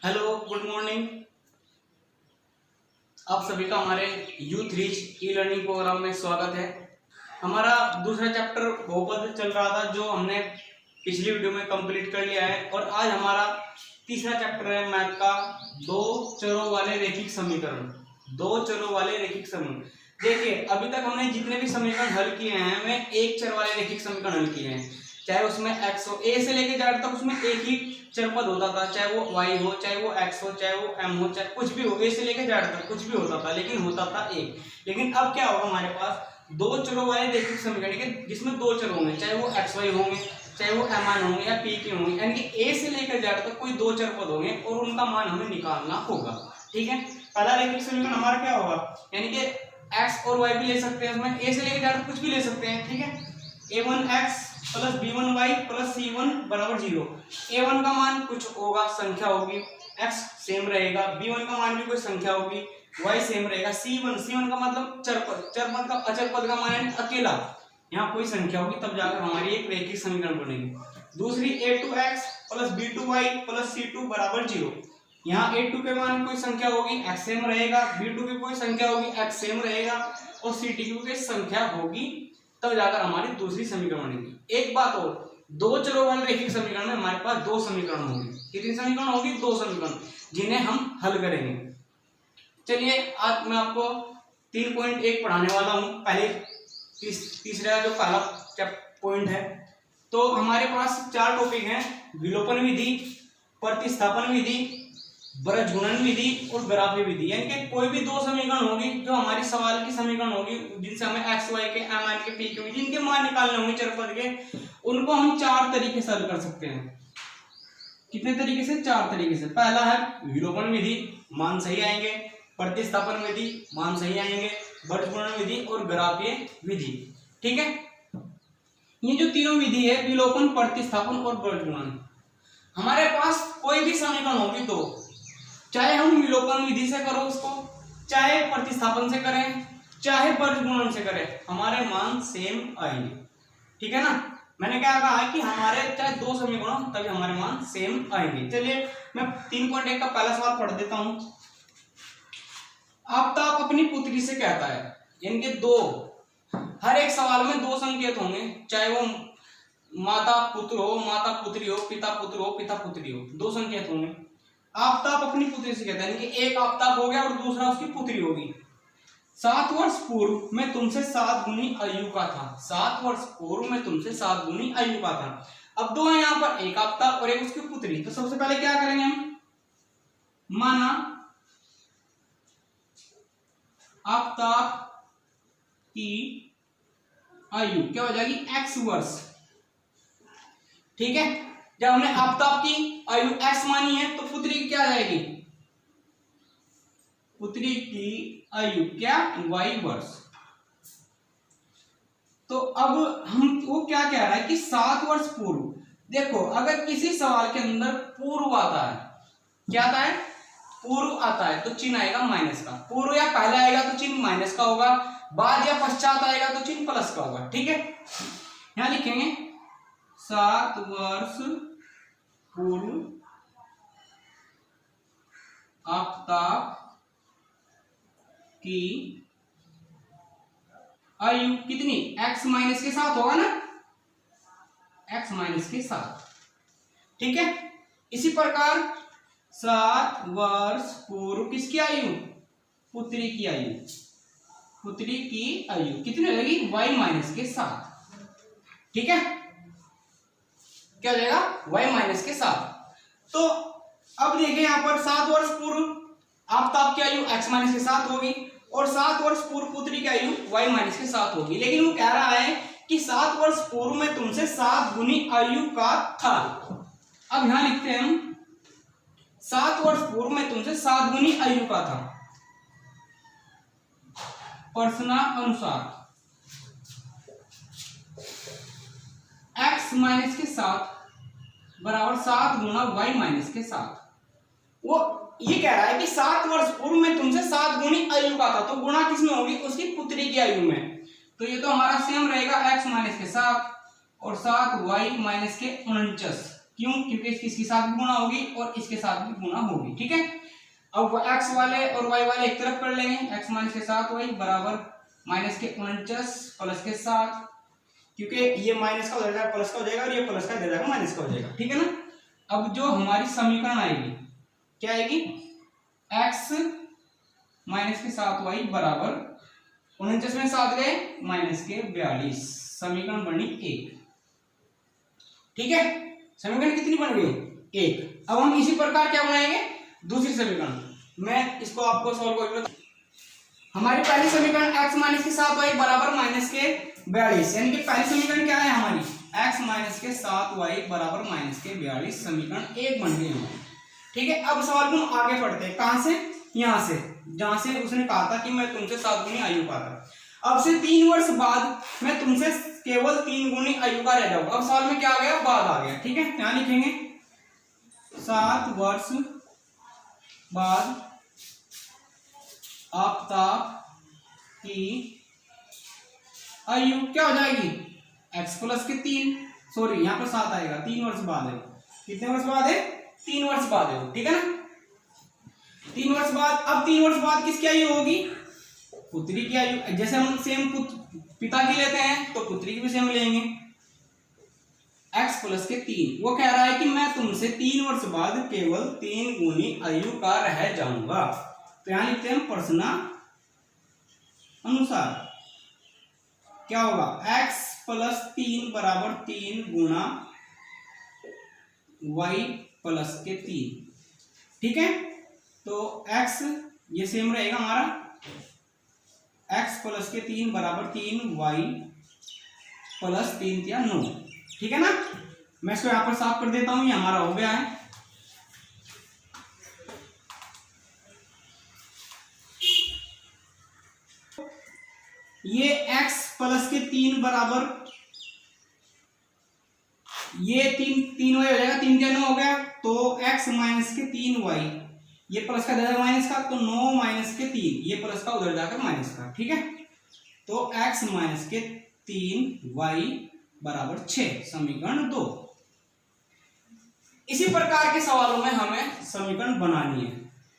Hello, good morning. आप सभी का हमारे youth reach e learning programme में स्वागत है। हमारा दूसरा चैप्टर बहुपद चल रहा था जो हमने पिछली वीडियो में कंप्लीट कर लिया है और आज हमारा तीसरा चैप्टर है मैथ का दो चरों वाले रैखिक समीकरण। दो चरों वाले रैखिक समीकरण, देखिए अभी तक हमने जितने भी समीकरण हल किए हैं वे एक चर वाले रैखिक समीकरण हल किए हैं। चाहे उसमें x हो, a से लेके z तक उसमें एक ही चर पद होता था, चाहे वो y हो, चाहे वो x हो, चाहे वो m हो, चाहे कुछ भी हो, a से लेके z तक कुछ भी होता था, लेकिन होता था एक। लेकिन अब क्या होगा, हमारे पास दो चरों वाले रैखिक समीकरण के जिसमें दो चर होंगे, चाहे वो xy होंगे, चाहे वो m होंगे या p के होंगे, यानी कि a से लेकर z तक कोई दो चर पद होंगे और उनका मान हमें निकालना होगा। ठीक है, पहला रैखिक समीकरण हमारा क्या होगा, यानी कि x और y भी ले सकते हैं, उसमें a से लेकर z तक कुछ भी ले सकते हैं। ठीक है, a1x plus b1y plus c1 बराबर 0। a1 का मान कुछ होगा, संख्या होगी, x सेम रहेगा, b1 का मान भी कोई संख्या होगी, y सेम रहेगा, c1 का मतलब चर पद, चर पद का अचर पद का मान है अकेला, यहाँ कोई संख्या होगी, तब जाकर हमारी एक रैखिक समीकरण बनेगी। दूसरी a2x plus b2y plus c2 बराबर 0। यहाँ a2 के मान कोई संख्या होगी, x सेम रहेगा, b2 की कोई संख्या होगी, x सेम रहेगा और c2 की कोई संख्या होगी, तब जाकर हमारी दूसरी समीकरण बनेगी। एक बात और, दो चरों वाले रैखिक समीकरण में हमारे पास दो समीकरण होंगे। कितनी समीकरण होगी? दो समीकरण, जिन्हें हम हल करेंगे। चलिए आज मैं आपको 3.1 पढ़ाने वाला हूँ। पहले तीसरा जो पहला पॉइंट है, तो हमारे पास चार टॉपिक हैं, विलोपन विधि, प्रतिस्थापन विधि, बृहज्गुणन विधि और ग्राफी विधि। यानी कि कोई भी दो समीकरण होगी जो हमारी सवाल की समीकरण होगी, जिनसे हमें x y के m n के p के जिनके मान निकालने होंगे चर पद के, उनको हम चार तरीके से हल कर सकते हैं। कितने तरीके से? चार तरीके से। पहला है विलोपन विधि, मान सही आएंगे, प्रतिस्थापन विधि, मान सही आएंगे, बृहज्गुणन विधि और ग्राफीय विधि। ठीक है, ये जो तीनों विधि है, विलोपन, प्रतिस्थापन और बृहज्गुणन, हमारे पास कोई भी समीकरण होगी तो चाहे हम विलोपन विधि से करो उसको, चाहे प्रतिस्थापन से करें, चाहे बृहज्गुणन से करें, हमारे मान सेम आएंगे। ठीक है ना, मैंने क्या कहा है कि हमारे चाहे दो समीकरण तभी हमारे मान सेम आएंगे। चलिए मैं 3.1 का पहला सवाल पढ़ देता हूं। आफताब अपनी पुत्री से कहता है, यानी कि दो, हर एक सवाल में दो संकेत होंगे, चाहे वो माता पुत्र हो, माता पुत्री हो, पिता पुत्र हो, पिता पुत्री हो, दो संकेत होंगे। आफताब अपनी पुत्री से कहता है, यानी कि एक आफताब हो गया और दूसरा उसकी पुत्री होगी। 7 वर्ष पूर्व मैं तुमसे 7 गुनी आयु का था। 7 वर्ष पूर्व मैं तुमसे 7 गुनी आयु का था। अब दो है यहाँ पर, एक आफताब और एक उसकी पुत्री। तो सबसे पहले क्या करेंगे हम, माना आफताब की आयु क्या हो जाएगी, x वर्ष। ठीक है, जब हमने आफताब की आयु x मानी है तो पुत्री की क्या आ जाएगी, पुत्री की आयु क्या, y वर्ष। तो अब हम वो क्या कह रहा है कि 7 वर्ष पूर्व। देखो अगर किसी सवाल के अंदर पूर्व आता है, क्या आता है, पूर्व आता है, तो चिन्ह आएगा माइनस का। पूर्व या पहले आएगा तो चिन्ह माइनस का होगा, बाद या पश्चात आएगा तो चिन्ह प्लस का होगा। ठीक है, यहां लिखेंगे 7 वर्ष पूर्व आफताब की आयु कितनी, x माइनस के साथ होगा ना, x माइनस के साथ। ठीक है, इसी प्रकार 7 वर्ष पूर्व किसकी आयु, पुत्री की आयु, पुत्री की आयु कितनी हो जाएगी, y माइनस के साथ। ठीक है, क्या हो जाएगा, y माइनस के साथ। तो अब देखिए यहां पर 7 वर्ष पूर्व आफताब की आयु x माइनस के साथ होगी और 7 वर्ष पूर्व पुत्री की आयु y माइनस के साथ होगी। लेकिन वो कह रहा है कि 7 वर्ष पूर्व में तुमसे 7 गुनी आयु का था। अब यहां लिखते हैं हम 7 वर्ष पूर्व में तुमसे 7 गुनी आयु का था। प्रश्नानुसार x माइनस के साथ बराबर 7 गुना y माइनस के साथ। वो ये कह रहा है कि 7 वर्ष पूर्व में तुमसे 7 गुनी आयु का था, तो गुणा किसमें होगी, उसकी पुत्री की आयु में। तो ये तो हमारा सेम रहेगा x माइनस के साथ और 7 y माइनस के 49। क्यों? क्योंकि इसके साथ भी गुणा होगी और इसके साथ भी गुणा होगी। ठीक है, अब x वाले और y वाले एक तरफ कर लेंगे, x माइनस के साथ y बराबर माइनस के 49 प्लस के 7, क्योंकि ये माइनस का हो जाएगा प्लस का हो जाएगा और ये प्लस का इधर जाएगा माइनस का हो जाएगा। ठीक है ना। अब जो हमारी समीकरण आएगी क्या आएगी? x माइनस के 7y बराबर 49 में 7 गए माइनस के 42, समीकरण बनी 1। ठीक है, समीकरण कितनी बन गई? 1। अब हम इसी प्रकार क्या बनाएंगे? दूसरी समीकरण। मैं इसको आपको सॉल्व करके हमारी पहली समीकरण x माइनस के 7y बराबर माइनस के 42, यानी कि पहली समीकरण क्या है हमारी? x माइनस के 7y बराबर माइनस के 42, समीकरण 1 बन गई हमारी। ठीक है, अब सवाल को हम आगे पढ़ते हैं। कहां से? यहां से, जहां से उसने कहा था कि मैं तुमसे 7 गुनी आयु का था। अब से 3 वर्ष बाद मैं तुमसे केवल 3 गुनी आयु का रह जाऊंगा। अब सवाल में क्या आ गया? बाद आ गया। ठीक है, क्या लिखेंगे? 7 वर्ष बाद आफ्ताब की आयु क्या हो जाएगी? x प्लस के 3, सॉरी यहाँ पर 7 आएगा, 3 वर्ष बाद है। कितने वर्ष बाद है? 3 वर्ष बाद है। ठीक है ना, 3 वर्ष बाद। अब 3 वर्ष बाद किसकी आयु होगी? पुत्री की आयु। जैसे हम सेम पिता की लेते हैं तो पुत्री की भी सेम लेंगे, x प्लस के 3। वो कह रहा है कि मैं तुमसे 3 वर्ष बाद केवल 3 गुनी आयु का रह जाऊंगा। तो यहां लिखते हैं प्रश्न अनुसार क्या होगा? x प्लस 3 बराबर 3 गुना y प्लस के 3। ठीक है, तो x ये सेम रहेगा हमारा, x प्लस के 3 बराबर 3 y प्लस 3 या 9। ठीक है ना, मैं इसको यहां पर साफ कर देता हूं, ये हमारा हो गया है। ये x प्लस के 3 बराबर ये 3 y हो जाएगा, 3 या 9 हो गया, तो x माइनस के 3 y, ये प्लस का जाएगा माइनस का, तो 9 माइनस के 3, ये प्लस का उधर जाकर माइनस का। ठीक है, तो x माइनस के 3 y बराबर 6, समीकरण 2। इसी प्रकार के सवालों में हमें समीकरण बनानी है,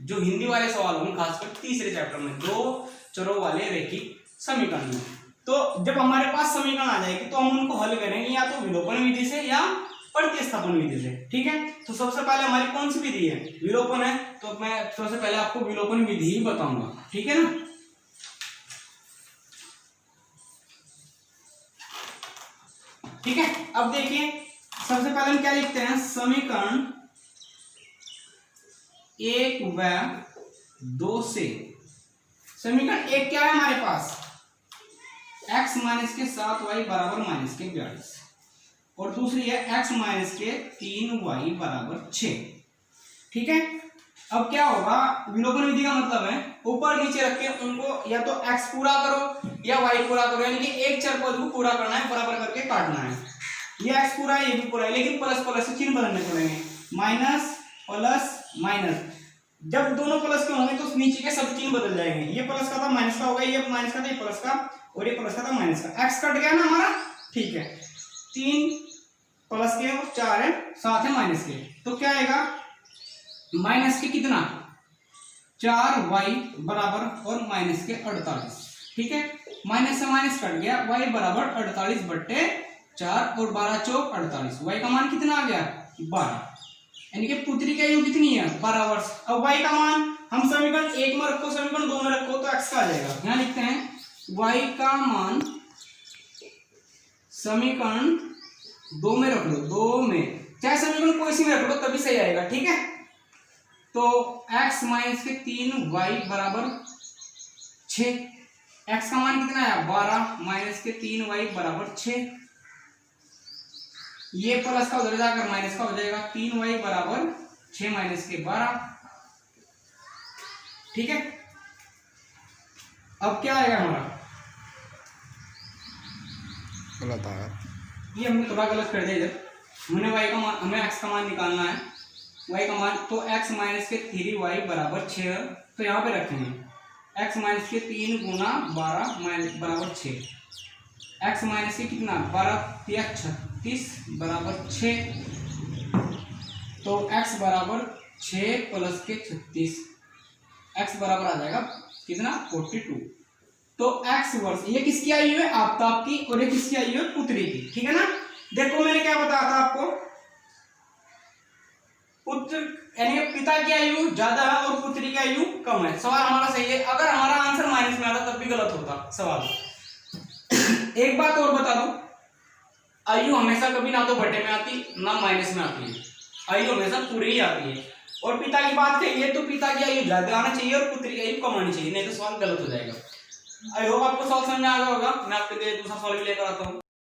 जो हिंदी वाले सवालों में, खासकर तीसरे चैप्टर में, 2 चरों वाले रैखिक समीकरण में। तो जब हमारे पास समीकरण आ जाएगी तो हम उनको हल करेंगे या तो विलोपन विधि से या प्रतिस्थापन विधि से। ठीक है, तो सबसे पहले हमारी कौन सी विधि है? विलोपन है, तो मैं सबसे पहले आपको विलोपन विधि ही बताऊंगा। ठीक है ना, ठीक है। अब देखिए, सबसे पहले हम क्या लिखते हैं? समीकरण 1 व 2 से समीकरण 1 क्या है हमारे पास? x माइनस के 7y बराबर माइनस के 42, और दूसरी है x माइनस के 3y बराबर 6। ठीक है, अब क्या होगा? विलोपन विधि का मतलब है ऊपर नीचे रख के उनको या तो x पूरा करो या y पूरा करो, यानी कि एक चर पद को पूरा करना है, बराबर करके काटना है। ये x पूरा है, ये भी पूरा है, लेकिन प्लस प्लस से चिन्ह बदलने पड़ेंगे, माइनस प्लस माइनस। जब दोनों प्लस के होंगे तो नीचे के सब चिन्ह बदल जाएंगे, ये प्लस का था माइनस का होगा, ये माइनस का था ये प्लस का, और ये प्लस का था माइनस का। x कट गया ना हमारा। ठीक है, 3 प्लस के और 4 है, 7 है माइनस के, तो क्या आएगा? माइनस के कितना? 4y बराबर और माइनस के 48। ठीक है, माइनस से माइनस कट गया, y बराबर 48/4 और 12 चौक 48। y का मान कितना आ गया? 12, यानी कि पुत्री की आयु कितनी है? 12 वर्ष। अब y का मान हम समीकरण 1 में रखो, समीकरण 2 में रखो, तो x का आ जाएगा। यहां लिखते हैं y का मान समीकरण 2 में रख लो, 2 में, चाहे समीकरण कोई सी में रख लो तभी सही आएगा। ठीक है, तो x माइनस के 3y बराबर 6, x का मान कितना है? 12 माइनस के 3y बराबर 6, ये प्लस का उधर जाकर माइनस का हो जाएगा, 3y बराबर 6 माइनस के 12। ठीक है, अब क्या आएगा हमारा? गलत आया, ये हमने थोड़ा गलत कर दिया इधर, हमने y का मान, हमें x का मान निकालना है, y का मान, तो x माइनस के 3y बराबर 6, तो यहाँ पे रखेंगे x माइनस के 3 गुना 12 बराबर 6, x माइनस के कितना? 12 या 36 बराबर 6। तो x बराबर 6 प्लस के 36, x बराबर आ जाएगा कितना 42। तो x वर्ष ये किसकी आई हुई है आफ्ताब की और ये किसकी आई हुई है पुत्री की, ठीक है ना। देखो मैंने क्या बताया था आपको, पुत्र यानी पिता की आयु ज्यादा है और पुत्री की आयु कम है। सवाल हमारा सही है। अगर हमारा आंसर माइनस में आता तब भी गलत होता सवाल। एक बात और बता दूं, आयु हमेशा कभी ना तो बटे में आती ना माइनस में आती है, आयु हमेशा पूरी ही आती है। और पिता की बात कहिए तो पिता की आयु ज्यादा आना चाहिए और पुत्री की आयु कम आनी चाहिए, नहीं तो सवाल गलत हो जाएगा। आई होप आपको सवाल समझ में आ गया होगा। मैं आपके लिए दूसरा सवाल भी लेकर आता हूँ।